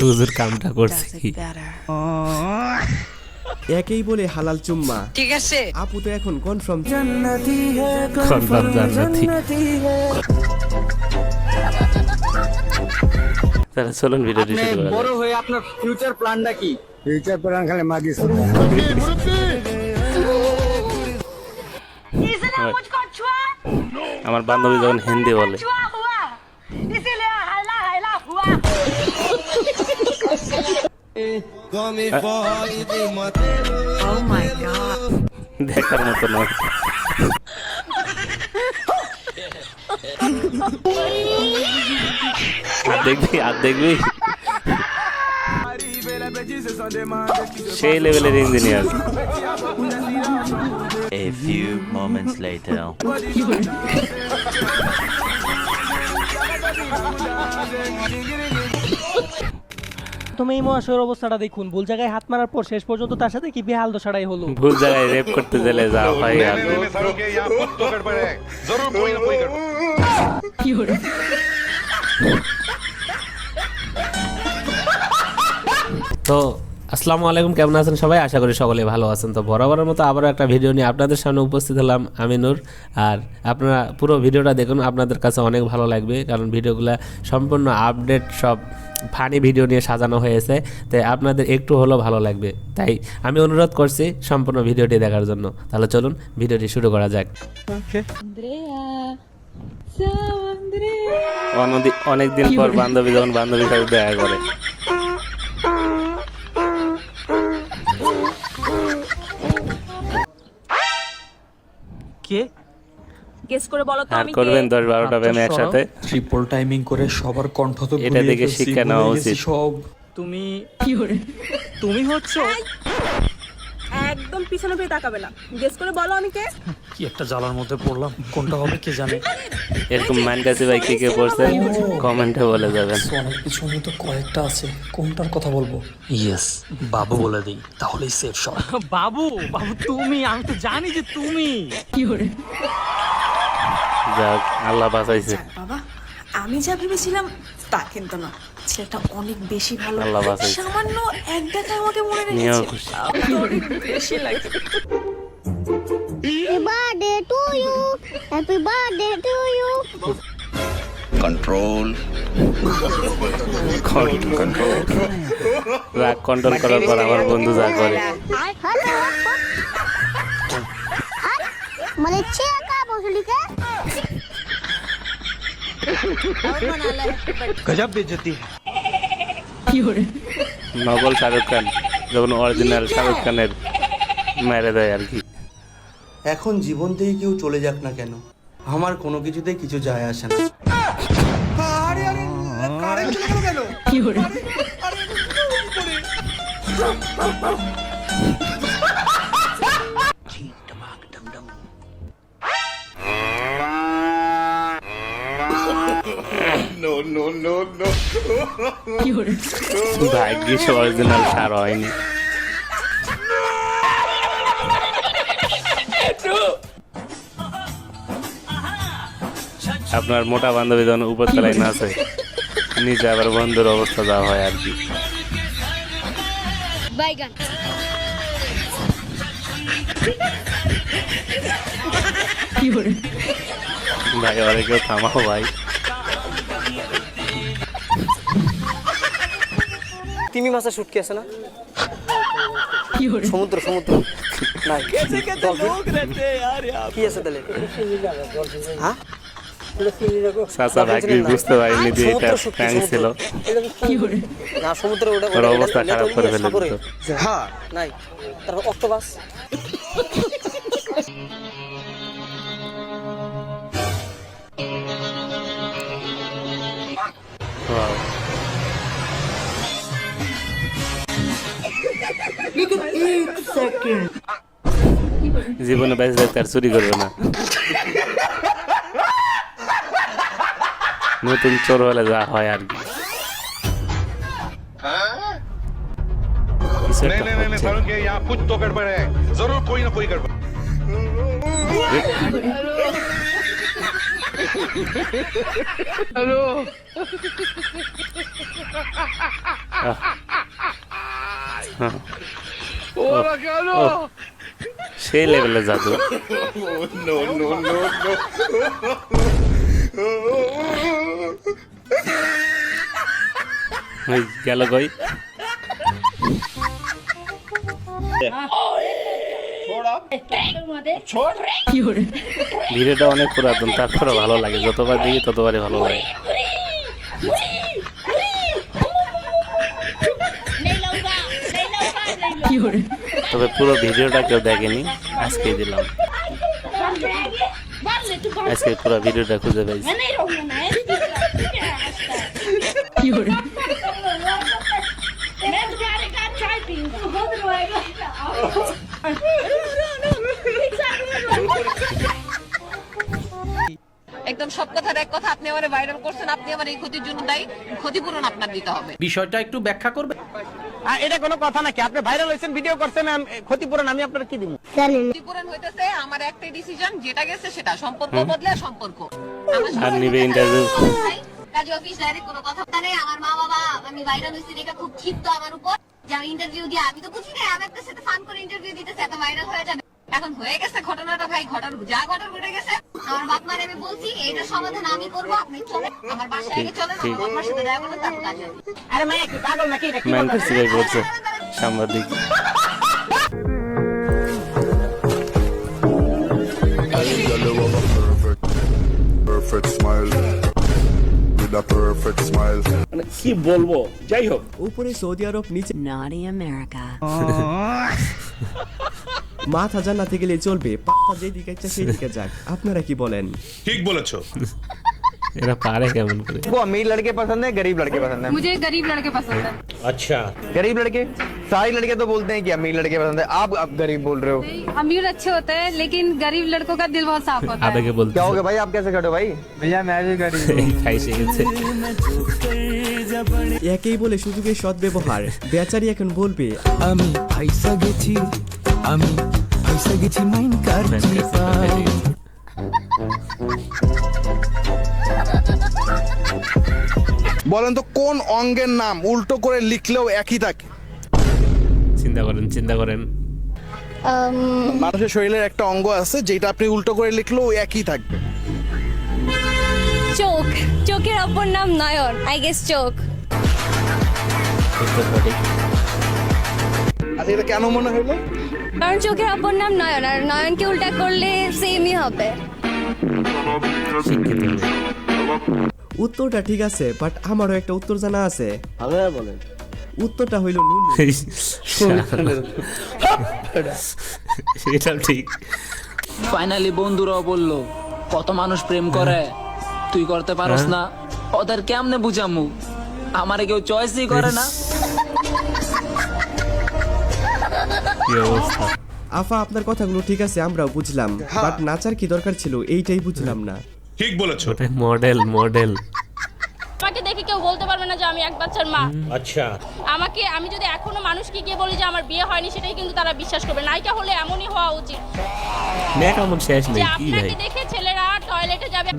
হুজুর কামটা করছে কি? একেই বলে হালাল চুম্মা। ঠিক আছে, আপু তো এখন কনফার্ম কনফার্ম জান্নাতি। তাহলে চলুন ভিডিওটি শুরু করা বড় যাক। হয়ে আপনার ফিউচার প্ল্যানটা কি? ফিউচার প্ল্যান খালি মাগিস इसलिए मुझको छुआ আমার বান্ধবী যখন হিন্দি বলে छुआ हुआ, इसीलिए हल्ला हल्ला हुआ। oh my god, দেখার মতো নয়। আর দেখবি সেই লেভেলের engineer. A few moments later. তুমি এই মহাশয়ের অবস্থাটা দেখুন, ভুল জায়গায় হাত মারার পর শেষ পর্যন্ত তার সাথে কি বেহাল দশাটাই হলো। ভুল জায়গায় রেপ করতে গেলে যা হয় আর তো আসসালামু আলাইকুম, কেমন আছেন সবাই? আশা করি সকলে ভালো আছেন। তো বরাবরের মতো আবারও একটা ভিডিও নিয়ে আপনাদের সামনে উপস্থিত হলাম আমি নূর। আর আপনারা পুরো ভিডিওটা দেখুন, আপনাদের কাছে অনেক ভালো লাগবে, কারণ ভিডিওগুলো সম্পূর্ণ আপডেট, সব ফানি ভিডিও নিয়ে সাজানো হয়েছে। তাই আপনাদের একটু হলেও ভালো লাগবে, তাই আমি অনুরোধ করছি সম্পূর্ণ ভিডিওটি দেখার জন্য। তাহলে চলুন ভিডিওটি শুরু করা যাক। অনেকদিন পর বান্ধবী যখন বান্ধবীর সাথে দেখা করে, কে গেস করে বলো তো আর আমি করবেন 10-12টা প্রেম একসাথে। ট্রিপল টাইমিং করে সবার কণ্ঠ তো এটা দেখে শিক্ষা নেওয়া উচিত। সব তুমি তুমি হচ্ছে একদম পিছনে ফিরে তাকাবে না, গেস করে বলো আমি কে। কি একটা জ্বালার মধ্যে পড়লাম, কোনটা হবে কে জানে। এরকম মানকাসি ভাই কে পড়ছেন কমেন্টে বলে যাবেন। সোনার পিছনে তো কয়েকটা আছে, কোনটার কথা বলবো? ইয়েস, বাবু বলে দিই, তাহলেই সেফ শট। বাবু বাবু তুমি, আমি তো জানি যে তুমি। যাক, আল্লাহ বাঁচাইছে। বাবা আমি যা ভেবেছিলাম তা কিন্তু না, ছেলেটা অনেক বেশি ভালো। আল্লাহ বাঁচাইছে। সামান্য এক দেখা আমাকে মনে নিয়েও রেখেছে, খুশি। অনেক বেশি লাগে। Happy birthday to you, happy birthday to you. রাগ কন্ট্রোল করার পর আমার বন্ধু যা করে। Hello. মানে চেয়ে কা বসলি কে? गजब बेइज्जती है। নকল শাহরুখ খান যখন অরিজিনাল শাহরুখ খানের মেরে দেয় আর কি। এখন জীবন থেকে কেউ চলে যাক না কেন, আমার কোনো কিছুতেই কিছু যায় আসে না। আরে আরে কারেন্ট চলে গেল কেন? ভাগ্যিস অরিজিনাল সার হয়নি। আপনার মোটা বান্ধবী যখন উপরতলায় নাচে, নিচে আবার বন্ধুর অবস্থা দেওয়া হয় আর কি। বাইগান ভাই অনেকেও থামাও ভাই। তিমি মাছের শুটকি আছে না? সমুদ্র সমুদ্র নাই, কি আছে তাহলে? হ্যাঁ চাচা ভাগ্যিস বুঝতে পারিনি যে এটা প্র্যাঙ্ক ছিল। না, সমুদ্রে ওটা ওর অবস্থা খারাপ করে ফেলে দিত। হ্যাঁ নাই, তারপর অক্টোপাস। Wow. জীবনে বেঁচে থাকতে আর চুরি করবে না। নতুন চোর হলে যা হয় আর কি। সেই লেভেলে জাদু। গেল কই? ভিডিওটা অনেক পুরাতন, তারপরে ভালো লাগে, যতবার দেখি ততবারই ভালো লাগে। তবে পুরো ভিডিওটা কেউ দেখেনি, আজকে দিলাম। আজকে পুরো ভিডিওটা খুঁজে পেয়েছি। একদম সব কথার এক কথা, আপনি আমারে ভাইরাল করছেন, আপনি আমার এই ক্ষতির জন্য দায়ী, ক্ষতিপূরণ আপনার দিতে হবে। বিষয়টা একটু ব্যাখ্যা করবে। এটা কোনো কথা নাকি? আপনি ভাইরাল হয়েছেন, ভিডিও করছেন, ক্ষতিপূরণ আমি আপনার কি দিব? ক্ষতিপূরণ হইতেছে আমার একটাই ডিসিশন, যেটা গেছে সেটা, সম্পর্ক বদলে সম্পর্ক। আর নিবে ইন্টারভিউ। কাজে অফিস ডাইরেক্ট কোনো কথা নেই। আমার মা বাবা আমি ভাইরাল হয়েছি এটা খুব ক্ষিপ্ত আমার উপর, যে আমি ইন্টারভিউ দিয়ে, আমি তো বুঝি না আমি একটা সাথে ফান করে ইন্টারভিউ দিতেছে, এত ভাইরাল হয়ে যাবে। এখন হয়ে গেছে ঘটনাটা, ভাই যা ঘটনা ঘটে গেছে। আমার বাপ মারে আমি বলছি এইটার সমাধান আমি করবো, আপনি চলে আমার বাসায় আগে চলেন, আমার বাপ মার সাথে দেখা করলেন, তারপর কাজে। আরে মায়া কি পাগল নাকি? এটা কি ম্যান ফেস্টিভ্যাল বলছে সাংবাদিক। মানে কি বলবো, যাই হোক। উপরে সৌদি আরব, নিচে Naughty America. মাথা জান্নাতে গেলে চলবে, পাপা যেদিকে ইচ্ছা সেই দিকে যাক। আপনারা কি বলেন? ঠিক বলেছো। এরা পারে কেমন করে? वो अमीर लड़के पसंद है, गरीब लड़के पसंद है? मुझे गरीब लड़के पसंद है। अच्छा, गरीब लड़के, सारे लड़के तो बोलते हैं कि अमीर लड़के पसंद है, आप गरीब बोल रहे हो। अमीर अच्छे होते हैं, लेकिन गरीब लड़कों का दिल बहुत साफ होता है। আবেগে বলতে क्या हो गया भाई, आप कैसे खड़े हो भाई? भैया मैं भी गरीब हूँ। খাইছে গেছে। একেই বলে সুযোগের সদ্ব্যবহার। বেচারি এখন বলবে আমি পয়সা গেছি, আমি পয়সা গেছি মাইন কারছি। বলেন তো কোন অঙ্গের নাম উল্টো করে লিখলেও একই থাকে? চিন্তা করেন। মানুষের শরীরের একটা অঙ্গ আছে যেটা আপনি উল্টো করে লিখলেও একই থাকবে। চোখ, চোখের অপর নাম নয়ন, আই গেস চোখ। আর এটা কেন মনে হলো? কারণ চোখের অপর নাম নয়ন, আর নয়নকে উল্টা করলে সেমই হবে। উত্তরটা ঠিক আছে, বাট আমারও একটা উত্তর জানা আছে। বলেন। উত্তরটা হইল নুন। এটাও ঠিক। ফাইনালি বন্ধুরাও বললো কত মানুষ প্রেম করে, তুই করতে পারস না, ওদের কেমনে বুঝামু? আমারে কেউ চয়েসই করে না। কি অবস্থা? আফা আপনার কথাগুলো ঠিক আছে, আমরাও বুঝলাম, বাট নাচার কি দরকার ছিল এইটাই বুঝলাম না। ঠিক বলেছো। ওটা মডেল। আমাকে দেখে কেউ বলতে পারবে না যে আমি এক বাচ্চার মা। আচ্ছা, আমি যদি এখনো মানুষকে গিয়ে বলি যে আমার বিয়ে হয়নি, সেটাই কিন্তু তারা বিশ্বাস করবে। নায়িকা হলে এমনই হওয়া উচিত মেয়ে কেমন শেষ নেই যে কি ভাই? আপনাকে দেখে ছেলেরা টয়লেটে যাবে,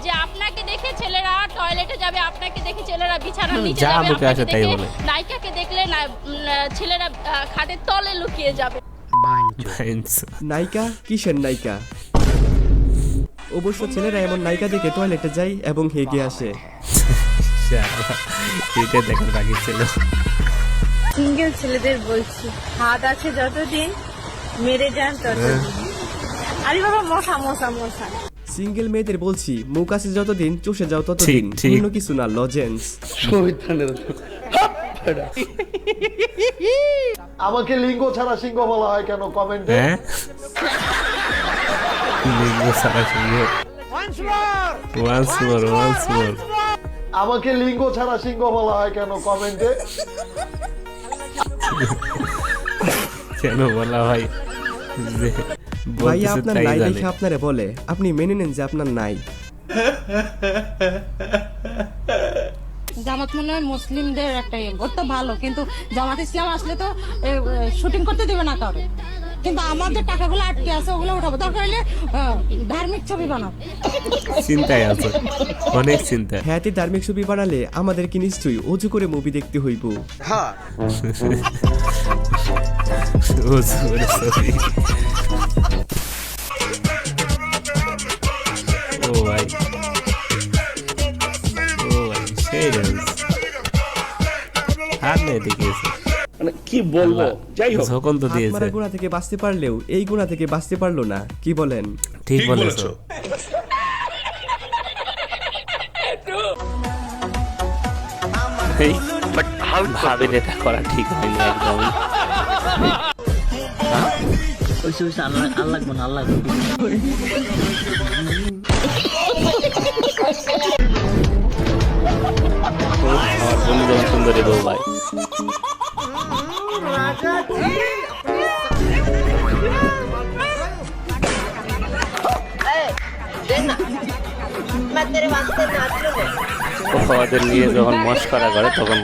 যে আপনাকে দেখে ছেলেরা টয়লেটে যাবে, আপনাকে দেখে ছেলেরা বিছানার নিচে যা যাবে, মুখে আসে আপনাকে তাই দেখে বলে। নায়িকাকে দেখলে ছেলেরা খাটের তলে লুকিয়ে যাবে। নায়িকা কিসের নায়িকা? অবশ্য ছেলেরা এমন নায়িকা দেখে টয়লেটে যায় এবং হেগে আসে। এটা দেখার বাকি ছিল। সিঙ্গেল ছেলেদের বলছি, হাত আছে যতদিন মেরে যান ততদিন। আরে বাবা, মশা মশা মশা। সিঙ্গেল মেয়েদের বলছি, মুখ আছে যতদিন চুষে যাও ততদিন, ঠিক। অন্য কিছু না, লজেন্স। আমাকে লিঙ্গ ছাড়া সিংহ বলা হয় কেন কমেন্টে? হ্যাঁ, লিঙ্গ ছাড়া সিংহ। Once more. আমাকে লিঙ্গ ছাড়া সিংহ বলা হয় কেন কমেন্টে? কেন বলা হয়? যে ভাইয়া বলতেছে আপনার তাই নাই জানে। দেখে আপনারে বলে, আপনি মেনে নেন যে আপনার নাই। জামাত মনে হয় মুসলিমদের একটা ওর তো ভালো, কিন্তু জামাত ইসলাম আসলে তো শুটিং করতে দেবে না কাউকে। কিন্তু আমাদের টাকাগুলো আটকে আছে, ওগুলো উঠাবো। দরকার হলে ধার্মিক ছবি বানাও। চিন্তায় আছে, অনেক চিন্তা। হ্যাঁ, ধার্মিক ছবি বানালে আমাদেরকে নিশ্চয়ই অজু করে মুভি দেখতে হইব। হ্যাঁ ও sorry. ও ভাই, ও ভাই সেই dance। হাত নেই দেখিয়েছে, মানে কি বলবো, যাই হোক যখন তো হাত দিয়েছে। মারা গুণা থেকে বাঁচতে পারলেও এই গুণা থেকে বাঁচতে পারলো না, কি বলেন? ঠিক বলেছো। এই, but ভাবির এটা করা ঠিক হয়নি একদমই। আমার বন্ধু সুন্দরী বউ ভাই। ওদের নিয়ে যখন মস্করা করে তখন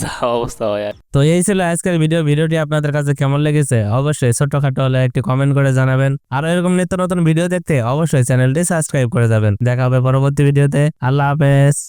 যা অবস্থা হয়। তো এই ছিল আজকের ভিডিওটি আপনাদের কাছে কেমন লেগেছে অবশ্যই ছোটখাটো হলে একটি কমেন্ট করে জানাবেন। আর এরকম নিত্য নতুন ভিডিও দেখতে অবশ্যই চ্যানেলটি সাবস্ক্রাইব করে যাবেন। দেখা হবে পরবর্তী ভিডিওতে। আল্লাহ হাফেজ।